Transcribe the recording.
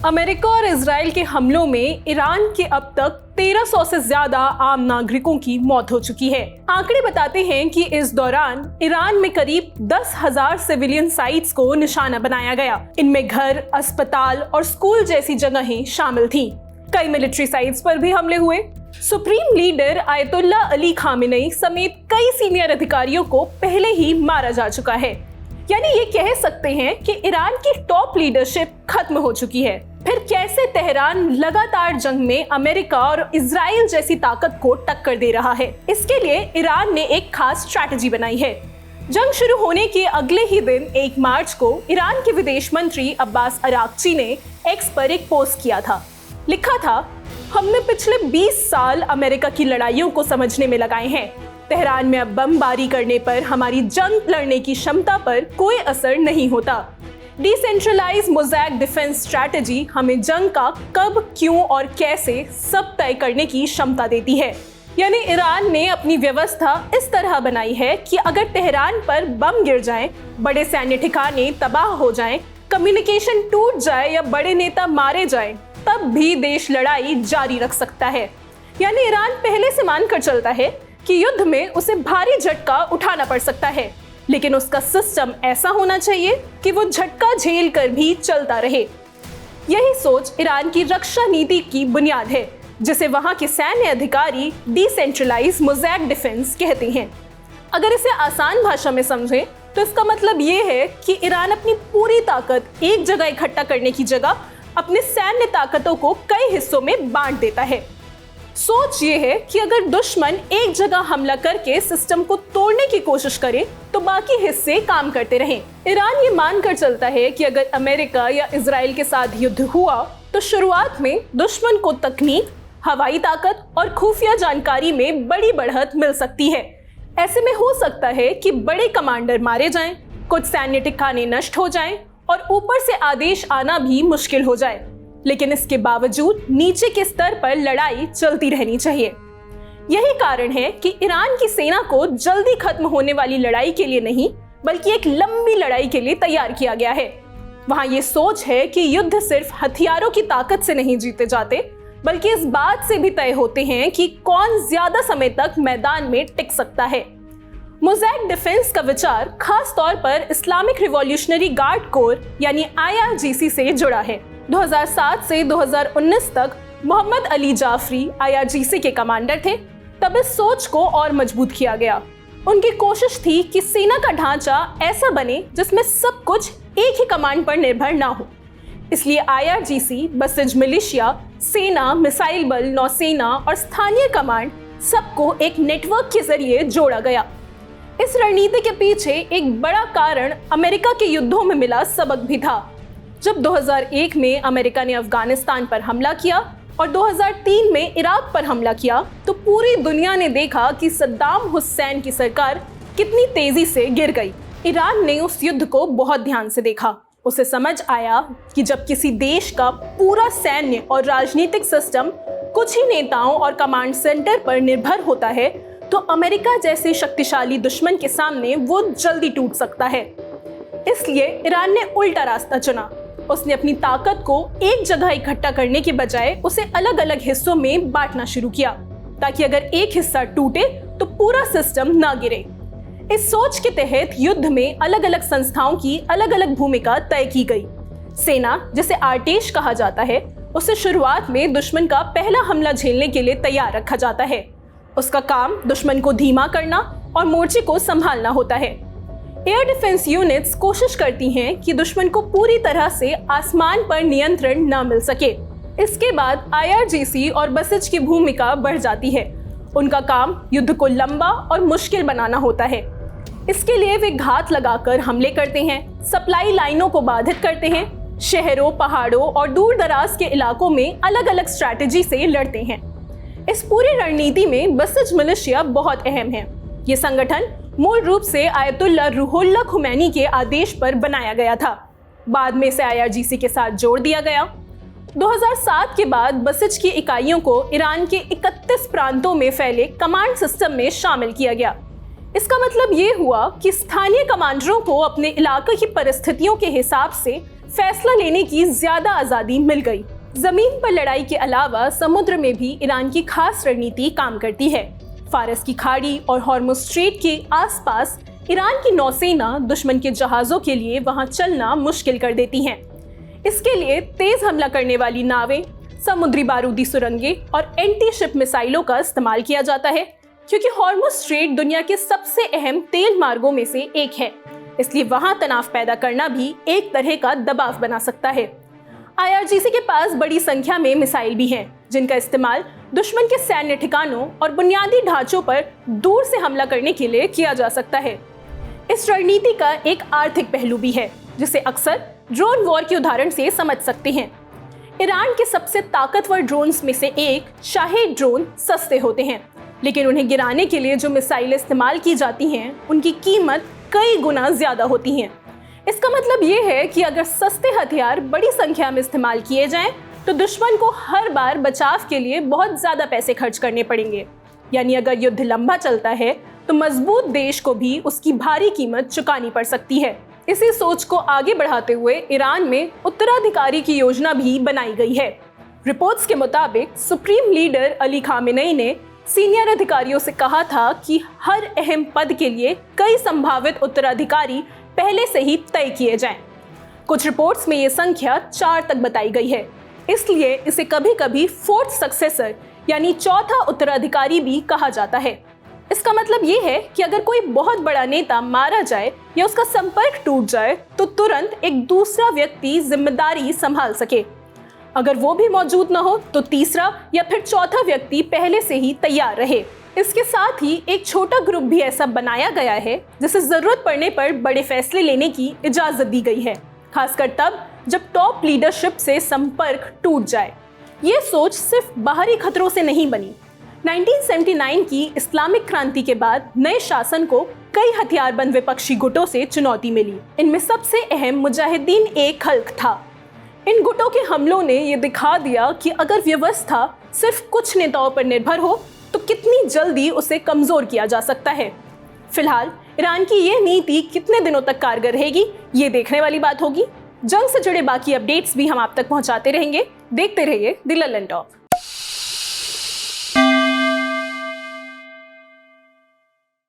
America और Israel के हमलों में ईरान के अब तक 1300 से ज्यादा आम नागरिकों की मौत हो चुकी है। आंकड़े बताते हैं कि इस दौरान ईरान में करीब 10,000 सिविलियन साइट्स को निशाना बनाया गया। इनमें घर, अस्पताल और स्कूल जैसी जगहें शामिल थीं। कई मिलिट्री साइट्स पर भी हमले हुए। Supreme leader ayatollah Ali Khamenei समेत कई सीनियर अधिकारियों को पहले ही मारा जा चुका है। यानी ये कह सकते हैं कि ईरान की टॉप लीडरशिप खत्म हो चुकी है। फिर कैसे तेहरान लगातार जंग में अमेरिका और इजराइल जैसी ताकत को टक्कर दे रहा है? इसके लिए ईरान ने एक खास स्ट्रैटेजी बनाई है। जंग शुरू होने के अगले ही दिन 1 मार्च को ईरान के विदेश मंत्री अब्बास अराक्ची ने एक्स पर एक पोस्ट किया था। लिखा था, हमने पिछले 20 साल अमेरिका की लड़ाइयों को समझने में लगाए हैं। तेहरान में अब बमबारी करने पर हमारी जंग लड़ने की क्षमता पर कोई असर नहीं होता। डिसेंट्रलाइज मोज़ैक डिफेंस स्ट्रैटेजी हमें जंग का कब, क्यों और कैसे सब तय करने की क्षमता देती है। यानी ईरान ने अपनी व्यवस्था इस तरह बनाई है कि अगर तेहरान पर बम गिर जाएं, बड़े सैन्य ठिकाने तबाह हो जाएं, कम्युनिकेशन टूट जाए या बड़े नेता मारे जाएं, तब भी देश लड़ाई जारी रख सकता है। यानी ईरान पहले से मानकर चलता है कि युद्ध में उसे भारी झटका उठाना पड़ सकता है, लेकिन उसका सिस्टम ऐसा होना चाहिए कि वो झटका झेल कर भी चलता रहे। यही सोच ईरान की रक्षा नीति की बुनियाद है, जिसे वहां के सैन्य अधिकारी डिसेंट्रलाइज मोज़ैक डिफेंस कहते हैं। अगर इसे आसान भाषा में समझें तो इसका मतलब ये है कि ईरान अपनी पूरी ताकत एक जगह इकट्ठा करने की जगह अपने सैन्य ताकतों को कई हिस्सों में बांट देता है। सोच ये है कि अगर दुश्मन एक जगह हमला करके सिस्टम को तोड़ने की कोशिश करे तो बाकी हिस्से काम करते रहें। ईरान ये मानकर चलता है कि अगर अमेरिका या इजराइल के साथ युद्ध हुआ तो शुरुआत में दुश्मन को तकनीक, हवाई ताकत और खुफिया जानकारी में बड़ी बढ़त मिल सकती है। ऐसे में हो सकता है कि बड़े कमांडर मारे जाएं, कुछ सैन्य ठिकाने नष्ट हो जाएं और ऊपर से आदेश आना भी मुश्किल हो जाए। लेकिन इसके बावजूद नीचे के स्तर पर लड़ाई चलती रहनी चाहिए। यही कारण है कि ईरान की सेना को जल्दी खत्म होने वाली लड़ाई के लिए नहीं, बल्कि एक लंबी लड़ाई के लिए तैयार किया गया है। वहां ये सोच है कि युद्ध सिर्फ हथियारों की ताकत से नहीं जीते जाते, बल्कि इस बात से भी तय होते हैं कि कौन ज्यादा समय तक मैदान में टिक सकता है। मोज़ैक डिफेंस का विचार खास तौर पर इस्लामिक रिवॉल्यूशनरी गार्ड कोर यानी IRGC से जुड़ा है। 2007 से 2019 तक मोहम्मद अली जाफरी IRGC के कमांडर थे। तब इस सोच को और मजबूत किया गया। उनकी कोशिश थी कि सेना का ढांचा ऐसा बने जिसमें सब कुछ एक ही कमांड पर निर्भर ना हो। इसलिए IRGC बसिज मिलिशिया, सेना, मिसाइल बल, नौसेना और स्थानीय कमांड सबको एक नेटवर्क के जरिए जोड़ा गया। इस रणनीति के पीछे एक बड़ा कारण अमेरिका के युद्धों में मिला सबक भी था। जब 2001 में अमेरिका ने अफगानिस्तान पर हमला किया और 2003 में इराक पर हमला किया, तो पूरी दुनिया ने देखा कि सद्दाम हुसैन की सरकार कितनी तेजी से गिर गई। ईरान ने उस युद्ध को बहुत ध्यान से देखा। उसे समझ आया कि जब किसी देश का पूरा सैन्य और राजनीतिक सिस्टम कुछ ही नेताओं और कमांड सेंटर पर निर्भर होता है, तो अमेरिका जैसे शक्तिशाली दुश्मन के सामने वो जल्दी टूट सकता है। इसलिए ईरान ने उल्टा रास्ता चुना। उसने अपनी ताकत को एक जगह इकट्ठा करने के बजाय उसे अलग अलग हिस्सों में बांटना शुरू किया, ताकि अगर एक हिस्सा टूटे तो पूरा सिस्टम ना गिरे। इस सोच के तहत युद्ध में अलग अलग संस्थाओं की अलग अलग भूमिका तय की गई। सेना, जिसे आर्टेश कहा जाता है, उसे शुरुआत में दुश्मन का पहला हमला झेलने के लिए तैयार रखा जाता है। उसका काम दुश्मन को धीमा करना और मोर्चे को संभालना होता है। एयर डिफेंस यूनिट्स कोशिश करती हैं कि दुश्मन को पूरी तरह से आसमान पर नियंत्रण न मिल सके। इसके बाद IRGC और बसिज की भूमिका बढ़ जाती है। उनका काम युद्ध को लंबा और मुश्किल बनाना होता है। इसके लिए वे घात लगाकर हमले करते हैं, सप्लाई लाइनों को बाधित करते हैं, शहरों, पहाड़ों और दूर दराज के इलाकों में अलग अलग स्ट्रैटेजी से लड़ते हैं। इस पूरी रणनीति में बसिज मिलिशिया बहुत अहम है। ये संगठन मूल रूप से आयतुल्ला रूहुल्लाह खुमैनी के आदेश पर बनाया गया था। बाद में इसे IRGC के साथ जोड़ दिया गया। 2007 के बाद बसिज की इकाइयों को ईरान के 31 प्रांतों में फैले कमांड सिस्टम में शामिल किया गया। इसका मतलब ये हुआ कि स्थानीय कमांडरों को अपने इलाके की परिस्थितियों के हिसाब से फैसला लेने की ज्यादा आजादी मिल गई। जमीन पर लड़ाई के अलावा समुद्र में भी ईरान की खास रणनीति काम करती है। फारस की खाड़ी और हॉर्मुज़ स्ट्रेट के आसपास ईरान की नौसेना दुश्मन के जहाजों के लिए वहां चलना मुश्किल कर देती हैं। इसके लिए तेज हमला करने वाली नावें, समुद्री बारूदी सुरंगें और एंटी शिप मिसाइलों का इस्तेमाल किया जाता है, क्योंकि हॉर्मुज़ स्ट्रेट दुनिया के सबसे अहम तेल मार्गों में से एक है। इसलिए वहां तनाव पैदा करना भी एक तरह का दबाव बना सकता है। IRGC के पास बड़ी संख्या में मिसाइल भी हैं, जिनका इस्तेमाल दुश्मन के सैन्य ठिकानों और बुनियादी ढांचों पर दूर से हमला करने के लिए किया जा सकता है। इस रणनीति का एक आर्थिक पहलू भी है, जिसे अक्सर ड्रोन वॉर के उदाहरण से समझ सकते हैं। ईरान के सबसे ताकतवर ड्रोन्स में से एक शाहेद ड्रोन सस्ते होते हैं, लेकिन उन्हें गिराने के लिए जो मिसाइलें इस्तेमाल की जाती हैं उनकी कीमत कई गुना ज्यादा होती हैं। इसका मतलब ये है कि अगर सस्ते हथियार बड़ी संख्या में इस्तेमाल किए जाएं तो दुश्मन को हर बार बचाव के लिए बहुत ज्यादा पैसे खर्च करने पड़ेंगे। यानी अगर युद्ध लंबा चलता है तो मजबूत देश को भी उसकी भारी कीमत चुकानी पड़ सकती है। इसी सोच को आगे बढ़ाते हुए ईरान में उत्तराधिकारी की योजना भी बनाई गई है। रिपोर्ट्स के मुताबिक सुप्रीम लीडर अली खामेनेई ने सीनियर अधिकारियों से कहा था कि हर अहम पद के लिए कई संभावित उत्तराधिकारी पहले से ही तय किए जाएं। कुछ रिपोर्ट्स में ये संख्या 4 तक बताई गई है, इसलिए इसे कभी कभी फोर्थ सक्सेसर यानी चौथा उत्तराधिकारी भी कहा जाता है। इसका मतलब ये है कि अगर कोई बहुत बड़ा नेता मारा जाए या उसका संपर्क टूट जाए तो तुरंत एक दूसरा व्यक्ति जिम्मेदारी संभाल सके। अगर वो भी मौजूद न हो तो तीसरा या फिर चौथा व्यक्ति पहले से ही तैयार रहे। इसके साथ ही एक छोटा ग्रुप भी ऐसा बनाया गया है जिसे जरूरत पड़ने पर बड़े फैसले लेने की इजाजत दी गई है, खासकर तब जब टॉप लीडरशिप से संपर्क टूट जाए। ये सोच सिर्फ बाहरी खतरों से नहीं बनी। 1979 की इस्लामिक क्रांति के बाद नए शासन को कई हथियारबंद विपक्षी गुटों से चुनौती मिली। इनमें सबसे अहम मुजाहिदीन ए खल्क था। इन गुटों के हमलों ने ये दिखा दिया कि अगर व्यवस्था सिर्फ कुछ नेताओं पर निर्भर हो तो कितनी जल्दी उसे कमजोर किया जा सकता है। फिलहाल ईरान की ये नीति कितने दिनों तक कारगर रहेगी, ये देखने वाली बात होगी। जंग से जुड़े बाकी अपडेट्स भी हम आप तक पहुंचाते रहेंगे। देखते रहिए द लल्लन टॉप।